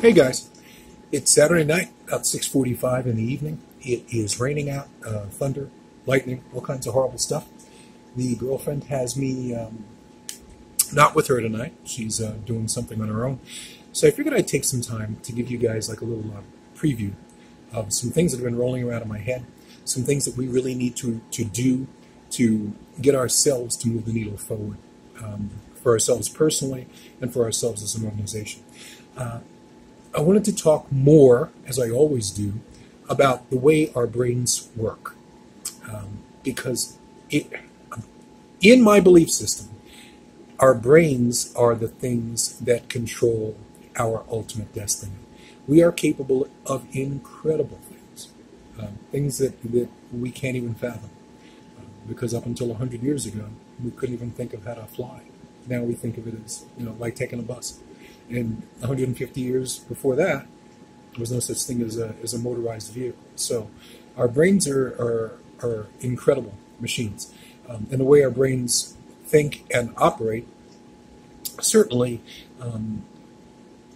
Hey guys, it's Saturday night, about 6:45 in the evening. It is raining out, thunder, lightning, all kinds of horrible stuff. The girlfriend has me not with her tonight. She's doing something on her own. So I figured I'd take some time to give you guys like a little preview of some things that have been rolling around in my head, some things that we really need to do to get ourselves to move the needle forward, for ourselves personally and for ourselves as an organization. I wanted to talk more, as I always do, about the way our brains work. Because in my belief system, our brains are the things that control our ultimate destiny. We are capable of incredible things, things that we can't even fathom. Because up until 100 years ago, we couldn't even think of how to fly. Now we think of it as, like taking a bus. And 150 years before that, there was no such thing as a motorized vehicle. So our brains are incredible machines. And the way our brains think and operate certainly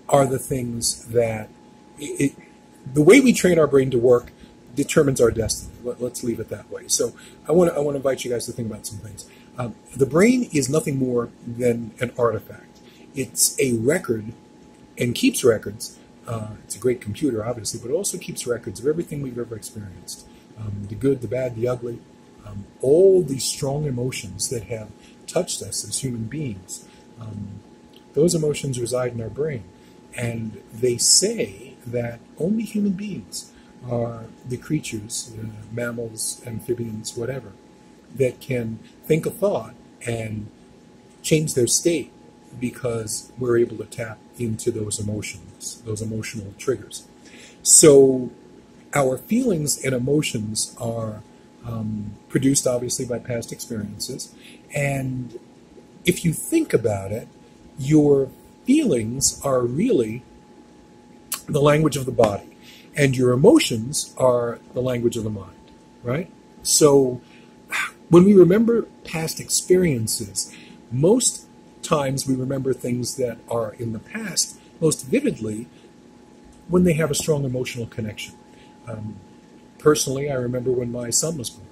are the things that... the way we train our brain to work determines our destiny. Let's leave it that way. So I want to invite you guys to think about some things. The brain is nothing more than an artifact. It's a record and keeps records. It's a great computer, obviously, but it also keeps records of everything we've ever experienced. The good, the bad, the ugly, all these strong emotions that have touched us as human beings. Those emotions reside in our brain. And they say that only human beings are the creatures, mammals, amphibians, whatever, that can think a thought and change their state because we're able to tap into those emotions, those emotional triggers. So our feelings and emotions are produced, obviously, by past experiences. And if you think about it, your feelings are really the language of the body, and your emotions are the language of the mind, right? So when we remember past experiences, most times we remember things that are in the past most vividly when they have a strong emotional connection. Personally, I remember when my son was born.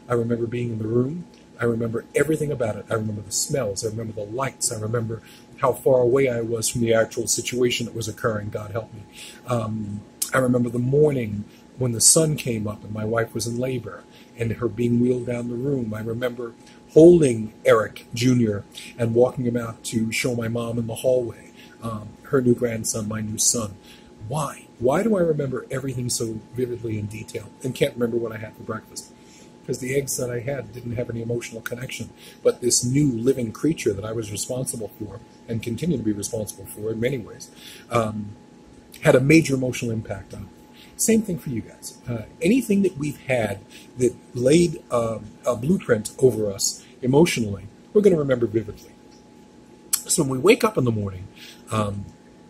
I remember being in the room. I remember everything about it. I remember the smells. I remember the lights. I remember how far away I was from the actual situation that was occurring. God help me. I remember the morning when the sun came up and my wife was in labor and her being wheeled down the room. I remember holding Eric Jr. and walking him out to show my mom in the hallway, her new grandson, my new son. Why? Why do I remember everything so vividly in detail and can't remember what I had for breakfast? Because the eggs that I had didn't have any emotional connection. But this new living creature that I was responsible for and continue to be responsible for in many ways had a major emotional impact on me. Same thing for you guys. Anything that we've had that laid a blueprint over us emotionally, we're going to remember vividly. So when we wake up in the morning,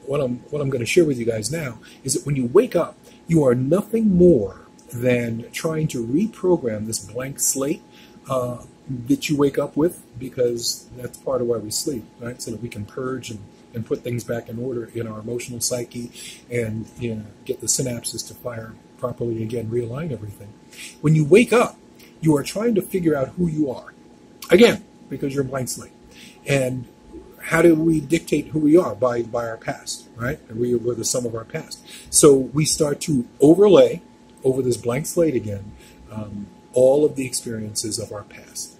what I'm going to share with you guys now is that when you wake up, you are nothing more than trying to reprogram this blank slate that you wake up with, because that's part of why we sleep, right? So that we can purge and put things back in order in our emotional psyche and get the synapses to fire properly again, realign everything. When you wake up, you are trying to figure out who you are. Again, because you're a blank slate. And how do we dictate who we are? By our past, right? And we're the sum of our past. So we start to overlay over this blank slate again all of the experiences of our past.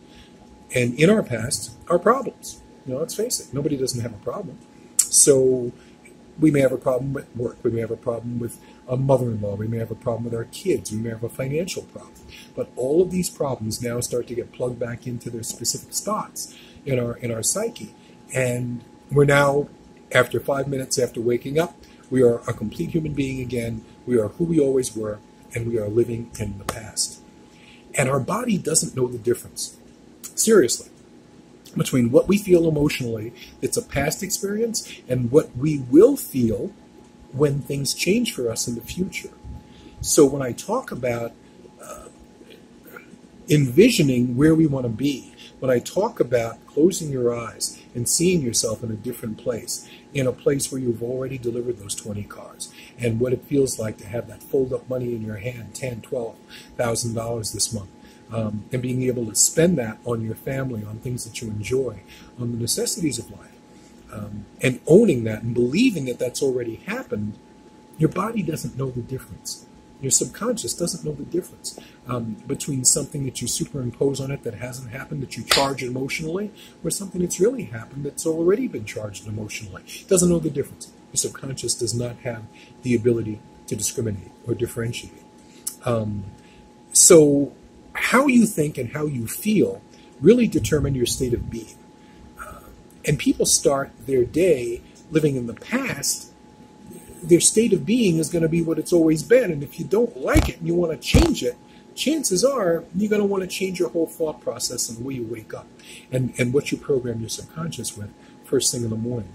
And in our past, our problems. Let's face it, nobody doesn't have a problem. So we may have a problem with work. We may have a problem with a mother-in-law. We may have a problem with our kids. We may have a financial problem. But all of these problems now start to get plugged back into their specific spots in our psyche. And we're now, after 5 minutes after waking up, we are a complete human being again. We are who we always were, and we are living in the past. And our body doesn't know the difference. Seriously. Between what we feel emotionally, it's a past experience, and what we will feel when things change for us in the future. So when I talk about envisioning where we want to be, when I talk about closing your eyes and seeing yourself in a different place, in a place where you've already delivered those 20 cars, and what it feels like to have that fold-up money in your hand, $10,000, $12,000 this month, and being able to spend that on your family, on things that you enjoy, on the necessities of life, and owning that and believing that that's already happened. Your body doesn't know the difference. Your subconscious doesn't know the difference between something that you superimpose on it that hasn't happened, that you charge emotionally, or something that's really happened that's already been charged emotionally. It doesn't know the difference. Your subconscious does not have the ability to discriminate or differentiate. So how you think and how you feel really determine your state of being. And people start their day living in the past. Their state of being is going to be what it's always been. And if you don't like it and you want to change it, chances are you're going to want to change your whole thought process and the way you wake up and what you program your subconscious with first thing in the morning.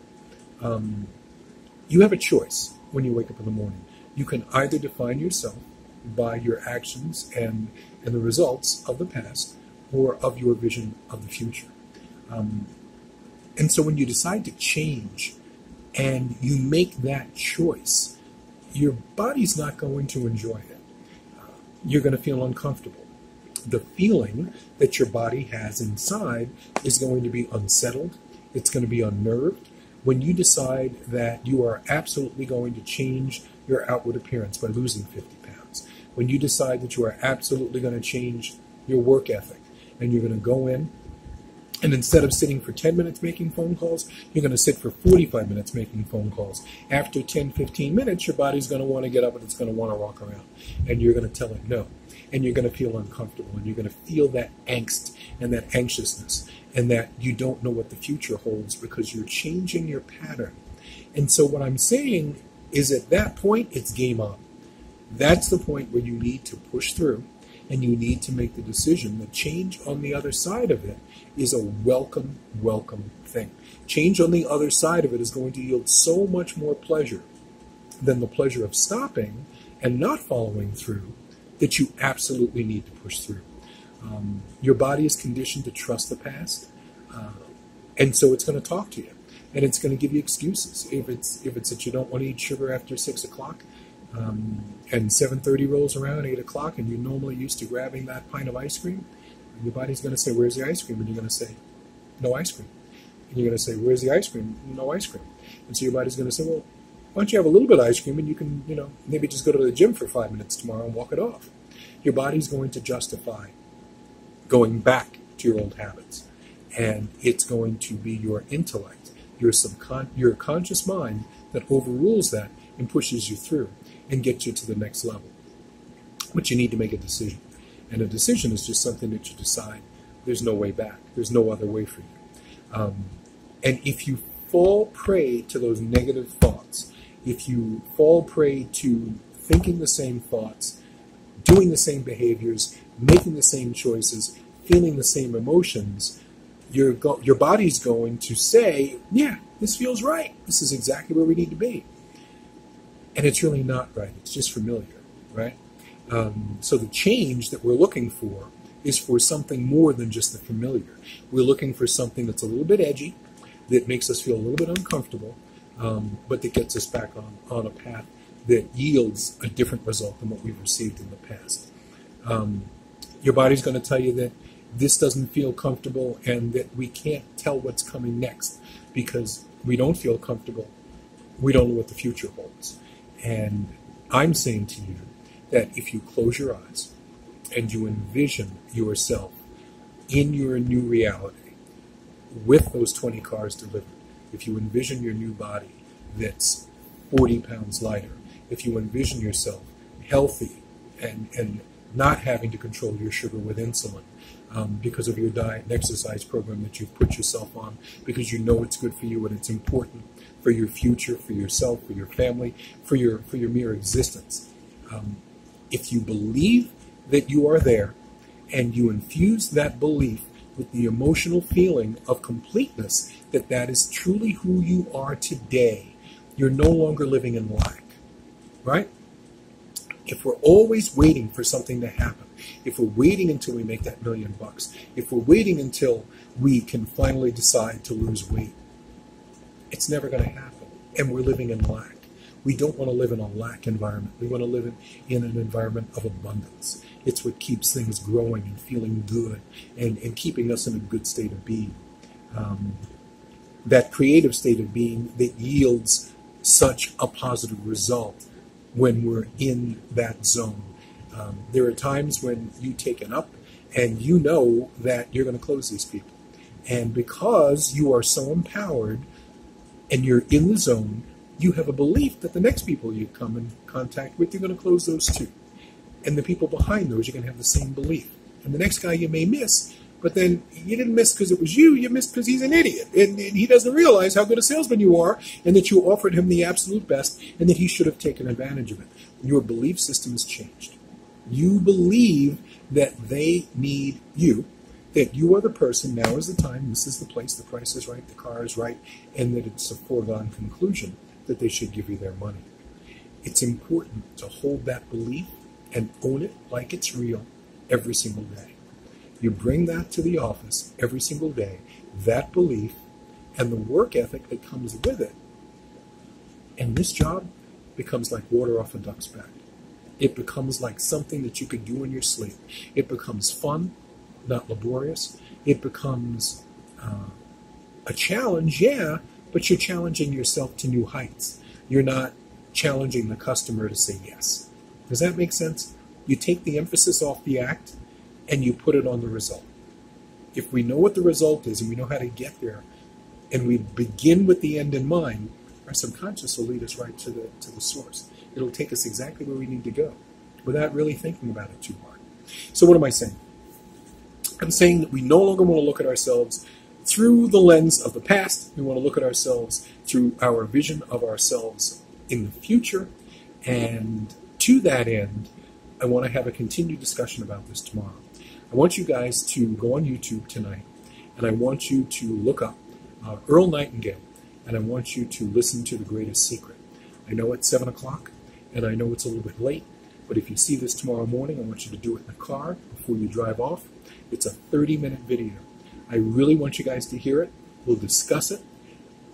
You have a choice when you wake up in the morning. You can either define yourself by your actions and the results of the past or of your vision of the future. And so when you decide to change and you make that choice, your body's not going to enjoy it. You're going to feel uncomfortable. The feeling that your body has inside is going to be unsettled. It's going to be unnerved. When you decide that you are absolutely going to change your outward appearance by losing 50 pounds, when you decide that you are absolutely going to change your work ethic and you're going to go in, and instead of sitting for 10 minutes making phone calls, you're going to sit for 45 minutes making phone calls. After 10, 15 minutes, your body's going to want to get up and it's going to want to walk around. And you're going to tell it no. And you're going to feel uncomfortable. And you're going to feel that angst and that anxiousness. And that you don't know what the future holds because you're changing your pattern. And so what I'm saying is at that point, it's game on. That's the point where you need to push through. And you need to make the decision that change on the other side of it is a welcome thing. Change on the other side of it is going to yield so much more pleasure than the pleasure of stopping and not following through that you absolutely need to push through. Your body is conditioned to trust the past, and so it's going to talk to you, and it's going to give you excuses. If it's that you don't want to eat sugar after 6 o'clock, and 7:30 rolls around, 8 o'clock, and you're normally used to grabbing that pint of ice cream, your body's going to say, where's the ice cream? And you're going to say, no ice cream. And you're going to say, where's the ice cream? No ice cream. And so your body's going to say, well, why don't you have a little bit of ice cream and you can, maybe just go to the gym for 5 minutes tomorrow and walk it off. Your body's going to justify going back to your old habits. And it's going to be your intellect, your conscious mind that overrules that and pushes you through and gets you to the next level. But you need to make a decision. And a decision is just something that you decide there's no way back. There's no other way for you. And if you fall prey to those negative thoughts, if you fall prey to thinking the same thoughts, doing the same behaviors, making the same choices, feeling the same emotions, your body's going to say, yeah, this feels right. This is exactly where we need to be. And it's really not right. It's just familiar, right? So the change that we're looking for is for something more than just the familiar. We're looking for something that's a little bit edgy, that makes us feel a little bit uncomfortable, but that gets us back on a path that yields a different result than what we've received in the past. Your body's going to tell you that this doesn't feel comfortable and that we can't tell what's coming next because we don't feel comfortable. We don't know what the future holds. And I'm saying to you that if you close your eyes and you envision yourself in your new reality with those 20 cars delivered, if you envision your new body that's 40 pounds lighter, if you envision yourself healthy and not having to control your sugar with insulin because of your diet and exercise program that you've put yourself on, because you know it's good for you and it's important for your future, for yourself, for your family, for your mere existence. If you believe that you are there and you infuse that belief with the emotional feeling of completeness, that is truly who you are today, you're no longer living in lack, right? If we're always waiting for something to happen, if we're waiting until we make that $1 million, if we're waiting until we can finally decide to lose weight, it's never going to happen. And we're living in lack. We don't want to live in a lack environment. We want to live in an environment of abundance. It's what keeps things growing and feeling good and keeping us in a good state of being. That creative state of being that yields such a positive result when we're in that zone. There are times when you take it up and you know that you're going to close these people. And because you are so empowered and you're in the zone, you have a belief that the next people you come in contact with, you're going to close those too. And the people behind those, you're going to have the same belief. And the next guy you may miss, but then you didn't miss because it was you missed because he's an idiot. And he doesn't realize how good a salesman you are and that you offered him the absolute best and that he should have taken advantage of it. Your belief system has changed. You believe that they need you, that you are the person, now is the time, this is the place, the price is right, the car is right, and that it's a foregone conclusion that they should give you their money. It's important to hold that belief and own it like it's real every single day. You bring that to the office every single day, that belief and the work ethic that comes with it. And this job becomes like water off a duck's back. It becomes like something that you could do in your sleep. It becomes fun, not laborious. It becomes a challenge, yeah, but you're challenging yourself to new heights. You're not challenging the customer to say yes. Does that make sense? You take the emphasis off the act and you put it on the result. If we know what the result is and we know how to get there and we begin with the end in mind, our subconscious will lead us right to the source. It'll take us exactly where we need to go without really thinking about it too hard. So what am I saying? I'm saying that we no longer want to look at ourselves through the lens of the past. We want to look at ourselves through our vision of ourselves in the future. And to that end, I want to have a continued discussion about this tomorrow. I want you guys to go on YouTube tonight, and I want you to look up Earl Nightingale, and I want you to listen to The Greatest Secret. I know it's 7 o'clock, and I know it's a little bit late, but if you see this tomorrow morning, I want you to do it in the car before you drive off. It's a 30-minute video. I really want you guys to hear it. We'll discuss it,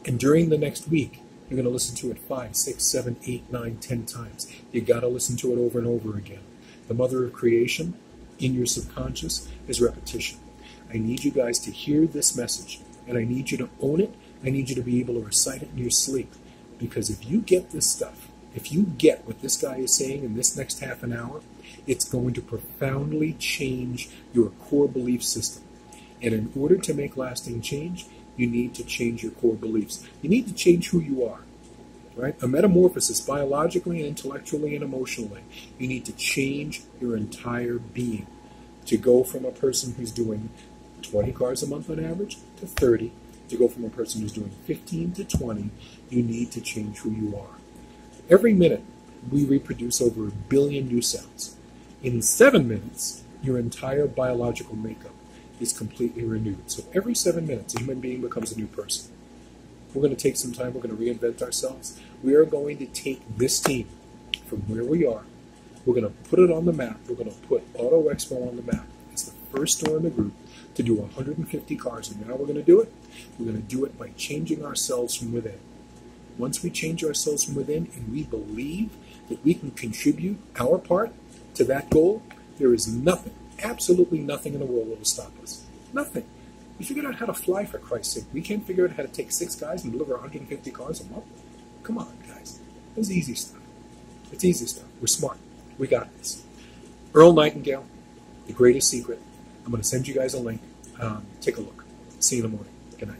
and during the next week, you're going to listen to it 5, 6, 7, 8, 9, 10 times. You got to listen to it over and over again. The mother of creation in your subconscious is repetition. I need you guys to hear this message, and I need you to own it. I need you to be able to recite it in your sleep, because if you get this stuff, if you get what this guy is saying in this next half an hour, it's going to profoundly change your core belief system. And in order to make lasting change, you need to change your core beliefs. You need to change who you are, right? A metamorphosis, biologically and intellectually and emotionally. You need to change your entire being to go from a person who's doing 20 cars a month on average to 30, to go from a person who's doing 15 to 20. You need to change who you are. Every minute, we reproduce over 1 billion new cells. In 7 minutes, your entire biological makeup is completely renewed. So every 7 minutes, a human being becomes a new person. We're going to take some time. We're going to reinvent ourselves. We are going to take this team from where we are. We're going to put it on the map. We're going to put Auto Expo on the map. It's the first store in the group to do 150 cars. And now we're going to do it. We're going to do it by changing ourselves from within. Once we change ourselves from within and we believe that we can contribute our part to that goal, there is nothing, absolutely nothing in the world that will stop us. Nothing. We figured out how to fly, for Christ's sake. We can't figure out how to take 6 guys and deliver 150 cars a month. Come on, guys. This is easy stuff. It's easy stuff. We're smart. We got this. Earl Nightingale, The Greatest Secret. I'm going to send you guys a link. Take a look. See you in the morning. Good night.